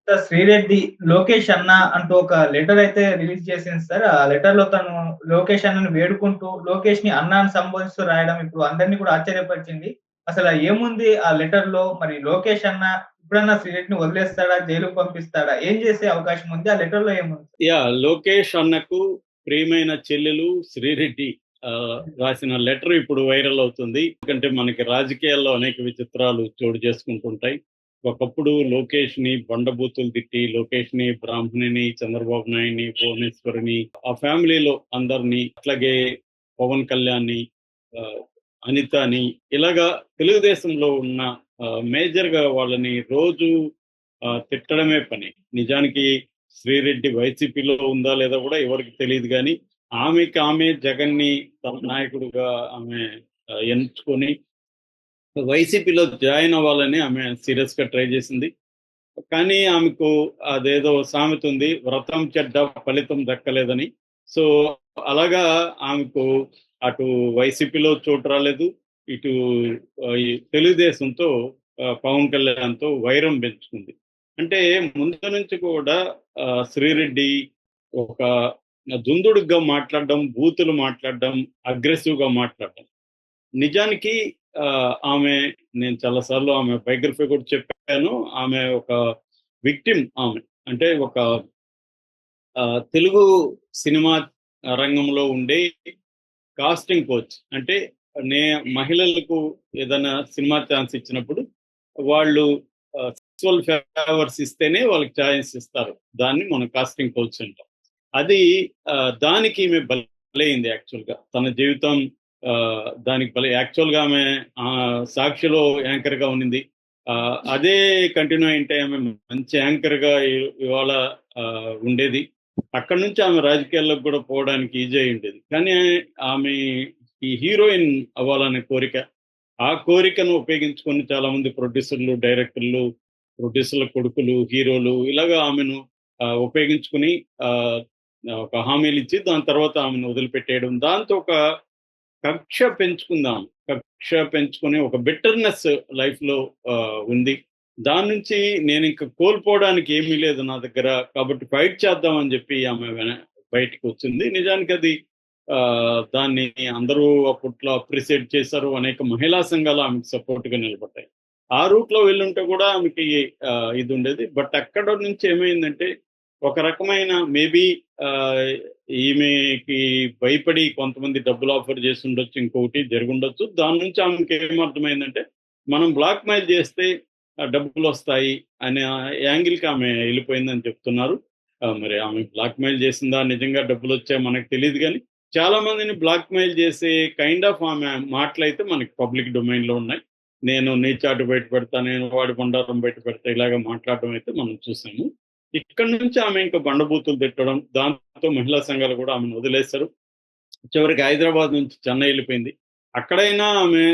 Sir 'Sri Reddy' 'Lokesh అన్న' అంటూ ఒక లెటర్ అయితే రిలీజ్ చేసింది సార్. ఆ లెటర్‌లో తను లోకేష్ అన్నని వేడుకుంటూ, లోకేష్‌ని అన్న అని సంబోధిస్తూ రాయడం ఇప్పుడు అందరిని కూడా ఆశ్చర్యపరిచింది. అసల ఏముంది ఆ లెటర్‌లో? మరి లోకేష్ అన్న ఇప్పుడన్నా 'శ్రీరెడ్డిని' వదిలేస్తాడా? జైలుకి పంపిస్తాడా? ఏం చేసే అవకాశం ఉంది? ఆ లెటర్‌లో ఏముంది? లోకేష్ అన్నకు ప్రియమైన చెల్లెలు శ్రీరెడ్డి రాసిన లెటర్ ఇప్పుడు వైరల్ అవుతుంది. ఎందుకంటే మనకి రాజకీయాల్లో అనేక విచిత్రాలు చోటు చేసుకుంటుంటాయి. ఒకప్పుడు లోకేష్‌ని బండబూతులు తిట్టి, లోకేష్‌ని, బ్రాహ్మణిని, చంద్రబాబు నాయుడిని, భువనేశ్వరిని, ఆ ఫ్యామిలీలో అందరిని, అట్లాగే పవన్ కళ్యాణ్‌ని, ఆహ్, అనితని ఇలాగా తెలుగుదేశంలో ఉన్న మేజర్‌గా వాళ్ళని రోజు తిట్టడమే పని. నిజానికి శ్రీరెడ్డి వైసీపీలో ఉందా లేదా కూడా ఎవరికి తెలీదు గానీ, ఆమె జగన్‌ని తన నాయకుడిగా ఆమె ఎంచుకొని వైసీపీలో జాయిన్ అవ్వాలని ఆమె సీరియస్‌గా ట్రై చేసింది. కానీ ఆమెకు అదేదో సామెత ఉంది. వ్రతం చెడ్డ ఫలితం దక్కలేదని. సో, అలాగా ఆమెకు అటు వైసీపీలో చోటు రాలేదు. ఇటు ఈ తెలుగుదేశంతో పవన్ కళ్యాణ్‌తో వైరం పెంచుకుంది. అంటే ముందు నుంచి కూడా శ్రీరెడ్డి ఒక దుందుడుగ్గా మాట్లాడడం, బూతులు మాట్లాడడం, అగ్రెసివ్‌గా మాట్లాడడం. నిజానికి ఆమె నేను చాలా సార్లు ఆమె బయోగ్రఫీ కూడా చెప్పాను. ఆమె ఒక విక్టిమ్ ఆమె. అంటే ఒక తెలుగు సినిమా రంగంలో ఉండే కాస్టింగ్ కోచ్. అంటే నే మహిళలకు ఏదైనా సినిమా ఛాన్స్ ఇచ్చినప్పుడు వాళ్ళు సెక్సువల్ ఫేవర్స్ ఇస్తేనే వాళ్ళకి ఛాన్స్ ఇస్తారు. దాన్ని మనం కాస్టింగ్ కోచ్ అంటాం. అది దానికి ఈమె బలైంది యాక్చువల్‌గా. తన జీవితం దానికి యాక్చువల్‌గా ఆమె 'సాక్షిలో' యాంకర్‌గా ఉన్నింది. అదే కంటిన్యూ అయింటే ఆమె మంచి యాంకర్‌గా ఇవాళ ఉండేది. అక్కడి నుంచి ఆమె రాజకీయాల్లోకి కూడా పోవడానికి ఈజీ అయి ఉండేది. కానీ ఆమె ఈ హీరోయిన్ అవ్వాలనే కోరిక. ఆ కోరికను ఉపయోగించుకొని చాలామంది ప్రొడ్యూసర్‌లు, డైరెక్టర్‌లు, ప్రొడ్యూసర్‌ల కొడుకులు, హీరోలు ఇలాగా ఆమెను ఉపయోగించుకొని ఆహ్, ఒక హామీలిచ్చి దాని తర్వాత ఆమెను వదిలిపెట్టేయడం. దాంతో ఒక కక్ష పెంచుకుందాం. కక్ష పెంచుకొని ఒక బిట్టర్‌నెస్ లైఫ్‌లో ఉంది. దాని నుంచి నేనింక కోల్పోవడానికి ఏమీ లేదు నా దగ్గర. కాబట్టి ఫైట్ చేద్దాం అని జెప్పి ఆమె బయటికొచ్చింది. నిజానికది దాన్ని అందరూ అప్పట్లో అప్రిషియేట్ చేశారు. అనేక మహిళా సంఘాలు ఆమెకు సపోర్ట్‌గా నిలబడ్డాయి. ఆ రూట్‌లో వెళ్ళుంటే గూడా ఆమెకి ఇదుండేది. బట్ అక్కడ నుంచి ఏమైందంటే ఒక రకమైన మేబీ ఆహ్, ఈమెకి భయపడి కొంతమంది డబ్బులు ఆఫర్ చేసుండొచ్చు. ఇంకొకటి జరిగుండొచ్చు. దాని నుంచి ఆమెకేమర్థమైందంటే, మనం బ్లాక్‌మెయిల్ చేస్తే డబ్బులొస్తాయి అనే యాంగిల్‌కి ఆమె ఎళ్ళిపోయిందని చెప్తున్నారు. మరి ఆమె బ్లాక్‌మెయిల్ చేసిందా? నిజంగా డబ్బులొచ్చాయా మనకు తెలీదు గానీ, చాలా మందిని బ్లాక్‌మెయిల్ చేసే కైండ్ ఆఫ్ ఆమె మాటలైతే మనకి పబ్లిక్ డొమైన్‌లో ఉన్నాయి. నేను నీ చాటు బయట పెడతా, నేను వాడి బండారం బయట పెడతా ఇలాగ మాట్లాడడం అయితే మనం చూసాము. ఇక్కడి నుంచి ఆమె ఇంకా బండబూతులు తిట్టడం, దాంతో మహిళా సంఘాలు కూడా ఆమెను వదిలేశారు. చివరికి హైదరాబాద్ నుంచి చెన్నై ఎళ్ళిపోయింది. అక్కడైనా ఆమె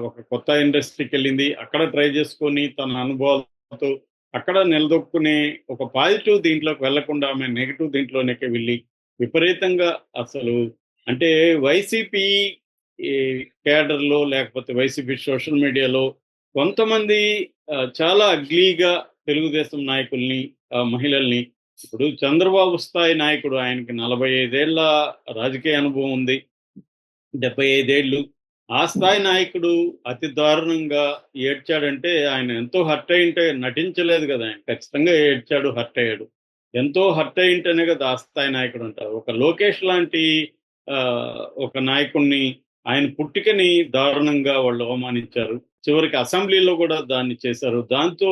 ఒక కొత్త ఇండస్ట్రీకెళ్ళింది. అక్కడ ట్రై చేసుకొని తన అనుభవాలతో అక్కడ నిలదొక్కునే ఒక పాజిటివ్ దీంట్లోకి వెళ్ళకుండా ఆమె నెగెటివ్ దీంట్లోనేకే వెళ్ళి విపరీతంగా అసలు అంటే వైసీపీ ఈ క్యాడర్‌లో లేకపోతే వైసీపీ సోషల్ మీడియాలో కొంతమంది చాలా అగ్లీగా తెలుగుదేశం నాయకుల్ని, మహిళల్ని ఇప్పుడు చంద్రబాబు స్థాయి నాయకుడు ఆయనకి 45 ఏళ్ల రాజకీయ అనుభవం ఉంది. 75 ఏళ్ళు. ఆ స్థాయి నాయకుడు అతి దారుణంగా ఏడ్చాడంటే ఆయన ఎంతో హర్ట్ అయ్యుంటే నటించలేదు గదా! ఆయన. ఖచ్చితంగా ఏడ్చాడు, హర్ట్ అయ్యాడు. ఎంతో హర్ట్ అయ్యుంటేనే గదా! ఆ స్థాయి నాయకుడు అంటారు. ఒక లోకేష్ లాంటి ఒక నాయకుడిని ఆయన పుట్టికని దారుణంగా వాళ్ళు అవమానించారు. చివరికి అసెంబ్లీలో గూడా దాన్ని చేశారు. దాంతో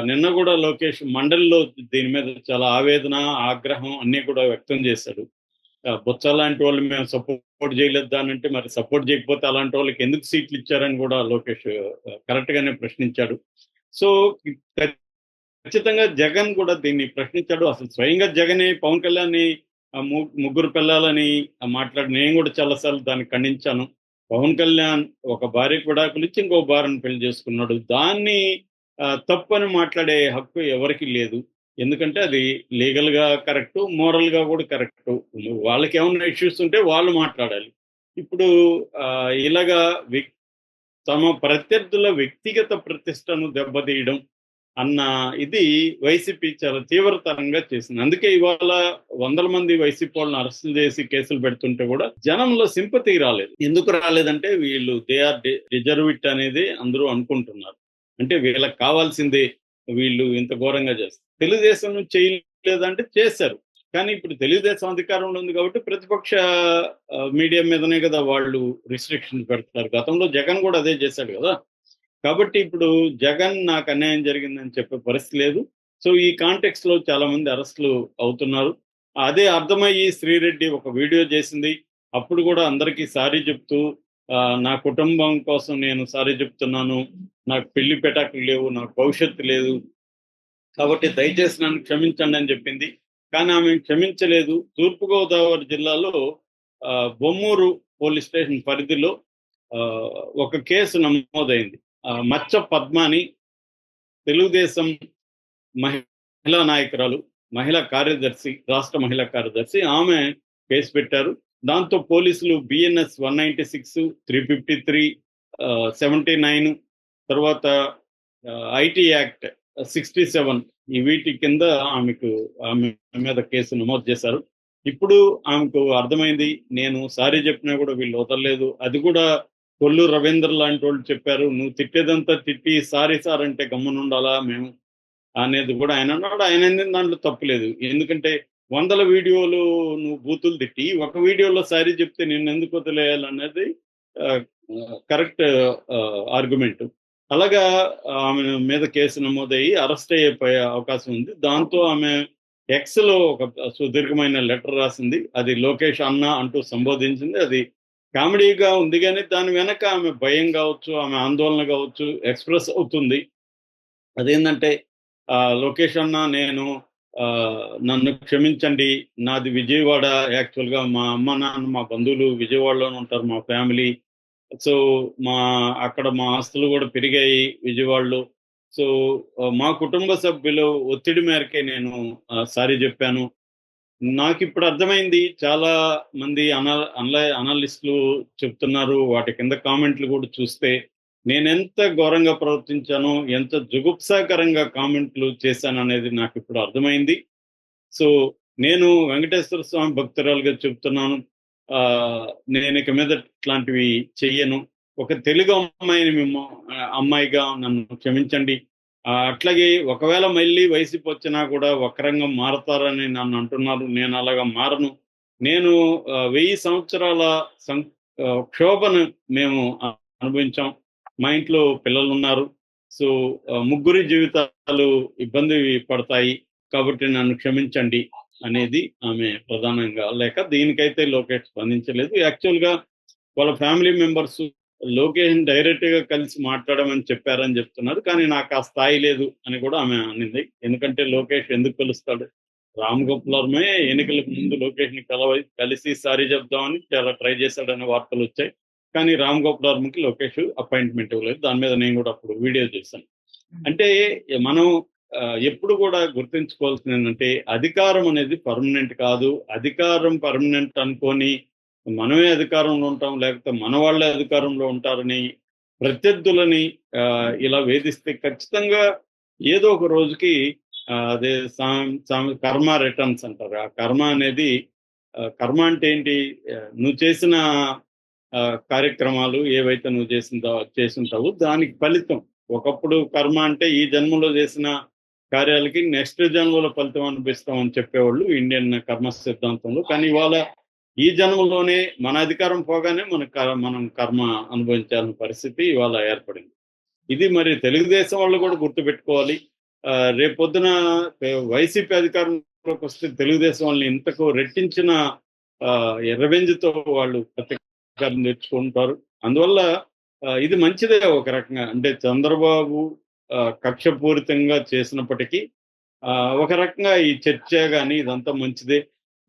నిన్న గూడా లోకేష్ మండలిలో దీని మీద చాలా ఆవేదన, ఆగ్రహం అన్నీ కూడా వ్యక్తం చేశాడు. బొత్స లాంటి వాళ్ళు మేము సపోర్ట్ చేయలేదు దానంటే మరి సపోర్ట్ చేయకపోతే అలాంటి వాళ్ళకి ఎందుకు సీట్లు ఇచ్చారని కూడా లోకేష్ కరెక్ట్ గానే ప్రశ్నించాడు. సో, ఖచ్చితంగా జగన్ కూడా దీన్ని ప్రశ్నించాడు. అసలు స్వయంగా జగనే పవన్ కళ్యాణ్‌ని ముగ్గురు పిల్లలని మాట్లాడి నేను కూడా చాలా సార్లు దాన్ని ఖండించాను. పవన్ కళ్యాణ్ ఒక భార్యకి విడాకులిచ్చి ఇంకో భార్యను పెళ్లి చేసుకున్నాడు. దాన్ని తప్పని మాట్లాడే హక్కు ఎవరికీ లేదు. ఎందుకంటే అది లీగల్‌గా కరెక్టు. మోరల్‌గా కూడా కరెక్టు. వాళ్ళకేమన్నా ఇష్యూస్ ఉంటే వాళ్ళు మాట్లాడాలి. ఇప్పుడు ఇలాగా తమ ప్రత్యర్థుల వ్యక్తిగత ప్రతిష్టను దెబ్బతీయడం, అన్న ఇది వైసీపీ చాలా తీవ్రతరంగా చేసింది. అందుకే ఇవాళ వందల మంది వైసీపీ వాళ్ళని అరెస్టులు చేసి కేసులు పెడుతుంటే కూడా జనంలో సింపతి రాలేదు. ఎందుకు రాలేదంటే వీళ్ళు దే ఆర్ డిజర్వ్ అనేది అందరూ అనుకుంటున్నారు. అంటే వీళ్ళకి కావాల్సిందే, వీళ్ళు ఇంత ఘోరంగా చేస్తారు. తెలుగుదేశం చేయలేదంటే చేశారు. కానీ ఇప్పుడు తెలుగుదేశం అధికారంలో ఉంది కాబట్టి ప్రతిపక్ష మీడియా మీదనే కదా వాళ్ళు రిస్ట్రిక్షన్ పెడతారు. గతంలో జగన్ కూడా అదే చేశాడు కదా. కాబట్టి ఇప్పుడు జగన్ నాకు అన్యాయం జరిగిందని చెప్పే పరిస్థితి లేదు. సో ఈ కాంటెక్స్ట్ లో చాలా మంది అరెస్టులు అవుతున్నారు. అదే అర్థమయ్యి శ్రీరెడ్డి ఒక వీడియో చేసింది. అప్పుడు కూడా అందరికీ సారీ చెప్తూ నా కుటుంబం కోసం నేను సారీ చెప్తున్నాను, నాకు పెళ్లి పెటాకులు లేవు, నాకు భవిష్యత్తు లేదు, కాబట్టి దయచేసి నన్ను క్షమించండి అని చెప్పింది. కానీ ఆమె క్షమించలేదు. తూర్పుగోదావరి జిల్లాలో బొమ్మూరు పోలీస్ స్టేషన్ పరిధిలో ఒక కేసు నమోదైంది. మచ్చ పద్మాని తెలుగుదేశం మహిళా నాయకురాలు, మహిళా కార్యదర్శి, రాష్ట్ర మహిళా కార్యదర్శి, ఆమె కేసు పెట్టారు. దాంతో పోలీసులు బిఎన్ఎస్ 196, 353, 79, తర్వాత ఐటీ యాక్ట్ 67 ఈ వీటి కింద ఆమె మీద కేసు నమోదు చేశారు. ఇప్పుడు ఆమెకు అర్థమైంది, నేను సారీ చెప్పినా కూడా వీళ్ళు వదలలేదు. అది కూడా కొల్లు రవీంద్ర లాంటి వాళ్ళు చెప్పారు, నువ్వు తిట్టేదంతా తిట్టి సారీ సార్ అంటే గమ్మునుండాలా మేము అనేది కూడా ఆయన అన్నాడు. ఆయన దాంట్లో తప్పులేదు. ఎందుకంటే వందల వీడియోలు నువ్వు బూతులు తిట్టి ఒక వీడియోలో సారీ చెప్తే నిన్ను ఎందుకు వదిలేయాలనేది కరెక్ట్ ఆర్గ్యుమెంట్. అలాగా ఆమె మీద కేసు నమోదయ్యి అరెస్ట్ అయిపోయే అవకాశం ఉంది. దాంతో ఆమె ఎక్స్ లో ఒక సుదీర్ఘమైన లెటర్ రాసింది. అది లోకేష్ అన్న అంటూ సంబోధించింది. అది కామెడీగా ఉంది, కానీ దాని వెనక ఆమె భయం కావచ్చు, ఆమె ఆందోళన కావచ్చు ఎక్స్ప్రెస్ అవుతుంది. అదేంటంటే లోకేష్ అన్న నేను నన్ను క్షమించండి, నాది విజయవాడ, యాక్చువల్గా మా అమ్మ నాన్న మా బంధువులు విజయవాడలోనే ఉంటారు, మా ఫ్యామిలీ. సో అక్కడ మా ఆస్తులు కూడా పెరిగాయి విజయవాడలో. సో మా కుటుంబ సభ్యులు ఒత్తిడి మేరకే నేను సారీ చెప్పాను. నాకు ఇప్పుడు అర్థమైంది, చాలా మంది అనలిస్టులు చెప్తున్నారు, వాటి కింద కామెంట్లు కూడా చూస్తే నేనెంత ఘోరంగా ప్రవర్తించానో, ఎంత జుగుప్సాకరంగా కామెంట్లు చేశాను అనేది నాకు ఇప్పుడు అర్థమైంది. సో నేను వెంకటేశ్వర స్వామి భక్తురాలుగా చెప్తున్నాను, నేను ఇక మీద ఇట్లాంటివి చెయ్యను. ఒక తెలుగు అమ్మాయిగా నన్ను క్షమించండి. అట్లాగే ఒకవేళ మళ్ళీ వైసీపీ వచ్చినా కూడా వక్రంగా మారతారని నన్ను అంటున్నారు. నేను అలాగా మారను. నేను 1000 సంవత్సరాల క్షోభను మేము అనుభవించాం. మా ఇంట్లో పిల్లలు ఉన్నారు. సో ముగ్గురి జీవితాలు ఇబ్బంది పడతాయి, కాబట్టి నన్ను క్షమించండి అనేది ఆమె ప్రధానంగా. లేక దీనికైతే లోకేష్ స్పందించలేదు. యాక్చువల్గా వాళ్ళ ఫ్యామిలీ మెంబర్స్ లోకేష్ డైరెక్ట్ గా కలిసి మాట్లాడమని చెప్పారని చెప్తున్నారు. కానీ నాకు ఆ స్థాయి లేదు అని కూడా ఆమె అనింది. ఎందుకంటే లోకేష్ ఎందుకు కలుస్తాడు? రామ్ గోపాల్ వర్మే ఎన్నికలకు ముందు లోకేష్ ని కలిసి సారీ చెప్దామని చాలా ట్రై చేశాడనే వార్తలు వచ్చాయి. కానీ రామ్ గోపాల్ వర్మకి లోకేష్ అపాయింట్మెంట్ ఇవ్వలేదు. దాని మీద నేను కూడా అప్పుడు వీడియో చేశాను. అంటే మనం ఎప్పుడు కూడా గుర్తుంచుకోవాల్సింది ఏంటంటే, అధికారం అనేది పర్మనెంట్ కాదు. అధికారం పర్మనెంట్ అనుకొని మనమే అధికారంలో ఉంటాం, లేకపోతే మన వాళ్ళే అధికారంలో ఉంటారని ప్రత్యర్థులని ఇలా వేధిస్తే ఖచ్చితంగా ఏదో ఒక రోజుకి అదే కర్మ రిటర్న్స్ అంటారు. ఆ కర్మ అనేది, కర్మ అంటే ఏంటి? నువ్వు చేసిన కార్యక్రమాలు ఏవైతే నువ్వు చేస్తుంటావో దానికి ఫలితం. ఒకప్పుడు కర్మ అంటే ఈ జన్మలో చేసిన కార్యాలకి నెక్స్ట్ జన్మలో ఫలితం అనిపిస్తాం అని చెప్పేవాళ్ళు ఇండియన్ కర్మ సిద్ధాంతంలో. కానీ ఇవాళ ఈ జన్మలోనే మన అధికారం పోగానే మనం కర్మ అనుభవించాల్సిన పరిస్థితి ఇవాళ ఏర్పడింది. ఇది మరి తెలుగుదేశం వాళ్ళు కూడా గుర్తుపెట్టుకోవాలి. రేపొద్దున వైసీపీ అధికారంలోకి వస్తే తెలుగుదేశం వాళ్ళని ఇంతకు రెట్టించిన రెవెంజ్తో వాళ్ళు ప్రతికారం తెచ్చుకుంటారు. అందువల్ల ఇది మంచిదే ఒక రకంగా. అంటే చంద్రబాబు కక్షపూరితంగా చేసినప్పటికీ ఒక రకంగా ఈ చర్చ కానీ ఇదంతా మంచిదే.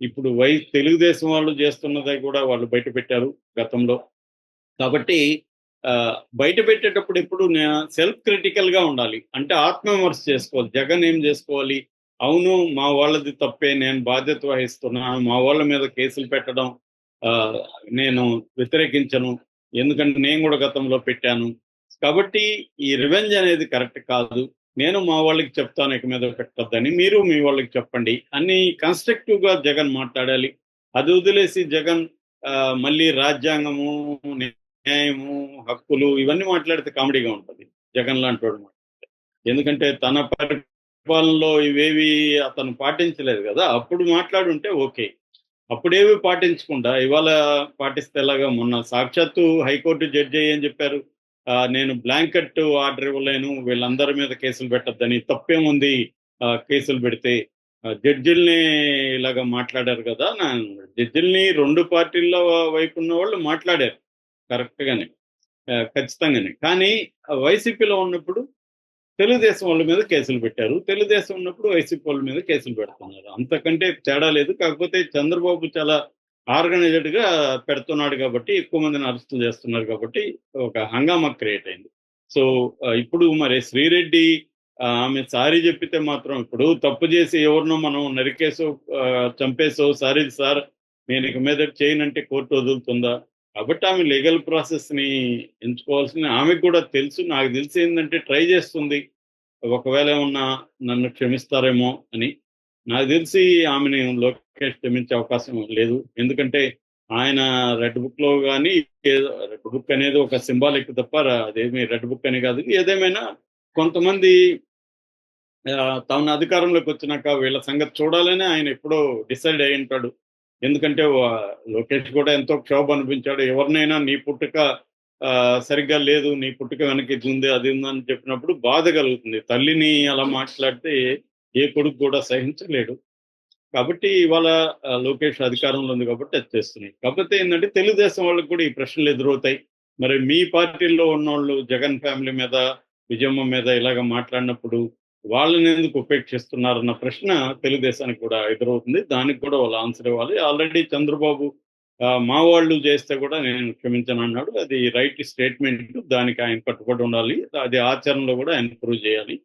ఇప్పుడు తెలుగుదేశం వాళ్ళు చేస్తున్నది కూడా వాళ్ళు బయట పెట్టారు గతంలో. కాబట్టి బయట పెట్టేటప్పుడు ఎప్పుడు సెల్ఫ్ క్రిటికల్ గా ఉండాలి. అంటే ఆత్మవిమర్శ చేసుకోవాలి. జగన్ ఏం చేసుకోవాలి? అవును, మా వాళ్ళది తప్పే, నేను బాధ్యత వహిస్తున్నాను, మా వాళ్ళ మీద కేసులు పెట్టడం నేను వ్యతిరేకించను, ఎందుకంటే నేను కూడా గతంలో పెట్టాను. కాబట్టి ఈ రివెంజ్ అనేది కరెక్ట్ కాదు. నేను మా వాళ్ళకి చెప్తాను ఇక మీద పెట్టొద్దని, మీరు మీ వాళ్ళకి చెప్పండి అని కన్స్ట్రక్టివ్‌గా జగన్ మాట్లాడాలి. అది వదిలేసి జగన్ మళ్ళీ రాజ్యాంగము, న్యాయము, హక్కులు ఇవన్నీ మాట్లాడితే కామెడీగా ఉంటది. జగన్ లాంటోడు. ఎందుకంటే తన పరిపాలనలో ఇవేవి అతను పాటించలేదు గదా! అప్పుడు మాట్లాడుంటే ఓకే. అప్పుడేవి పాటించకుండా ఇవాళ పాటిస్తే ఎలాగా? మొన్న సాక్షాత్తు హైకోర్టు జడ్జి ఏం చెప్పారు? నేను బ్లాంకెట్ ఆర్డర్ ఇవ్వలేను. వీళ్ళందరి మీద కేసులు పెట్టొద్దని. తప్పేముంది కేసులు పెడితే? జడ్జిల్ని ఇలాగ మాట్లాడారు గదా! జడ్జిల్ని 2 పార్టీల వైపు ఉన్నవాళ్ళు మాట్లాడారు. కరెక్ట్‌గానే. ఖచ్చితంగానే. కానీ వైసీపీలో ఉన్నప్పుడు తెలుగుదేశం వాళ్ళ మీద కేసులు పెట్టారు. తెలుగుదేశం ఉన్నప్పుడు వైసీపీ వాళ్ళ మీద కేసులు పెడుతున్నారు. అంతకంటే తేడా లేదు. కాకపోతే చంద్రబాబు చాలా ఆర్గనైజ్డ్‌గా పెడుతున్నాడు గాబట్టి, ఎక్కువ మందిని అరెస్టులు చేస్తున్నారు గాబట్టి, ఒక హంగామా క్రియేట్ అయింది. సో, ఇప్పుడు మరి శ్రీరెడ్డి ఆమె సారీ జెప్పితే మాత్రం ఇప్పుడు తప్పు జేసి ఎవరినో మనం నరికేసో, చంపేసో సారీ సార్ నేనిక మీదట చేయనంటే కోర్ట్ వదులుతుందా? కాబట్టి ఆమె లీగల్ ప్రాసెస్‌ని ఎంచుకోవాల్సిన ఆమెకు గూడా తెలుసు. నాకు తెలిసేందంటే ట్రై జేస్తుంది. ఒకవేళ ఏమన్నా నన్ను క్షమిస్తారేమో అని. నాకు తెలిసి ఆమెని లోకేష్ క్షమించే అవకాశం లేదు. ఎందుకంటే ఆయన రెడ్ బుక్‌లో గాని ఏదో రెడ్ బుక్ అనేది ఒక సింబాలిక్ తప్ప అదేమి రెడ్ బుక్ అని కాదు. ఏదేమైనా కొంతమంది తాను అధికారంలోకొచ్చినాక వీళ్ళ సంగతి చూడాలని ఆయన ఎప్పుడో డిసైడ్ అయ్యుంటాడు. ఎందుకంటే లోకేష్ కూడా ఎంతో క్షోభ అనిపించాడు. ఎవరినైనా నీ పుట్టుక సరిగ్గా లేదు. నీ పుట్టుక వెనక ఇది ఉంది, అది ఉందని చెప్పినప్పుడు బాధ కలుగుతుంది. తల్లిని అలా మాట్లాడితే ఏ కొడుకు కూడా సహించలేడు. కాబట్టి ఇవాళ లోకేష్ అధికారంలో ఉంది కాబట్టి అది చేస్తున్నాయి. కాకపోతే ఏందంటే తెలుగుదేశం వాళ్ళకి కూడా ఈ ప్రశ్నలు ఎదురవుతాయి. మరి మీ పార్టీలో ఉన్నోళ్ళు జగన్ ఫ్యామిలీ మీద, విజయమ్మ మీద ఇలాగ మాట్లాడినప్పుడు వాళ్ళనెందుకు ఉపేక్షిస్తున్నారన్న ప్రశ్న తెలుగుదేశానికి కూడా ఎదురవుతుంది. దానికి కూడా వాళ్ళు ఆన్సర్ ఇవ్వాలి. ఆల్రెడీ చంద్రబాబు మా వాళ్ళు చేస్తే కూడా నేను క్షమించనన్నాడు. అది రైట్ స్టేట్మెంట్. దానికి ఆయన కట్టుబడి ఉండాలి. అది ఆచరణలో కూడా ఆయన ప్రూవ్ చేయాలి.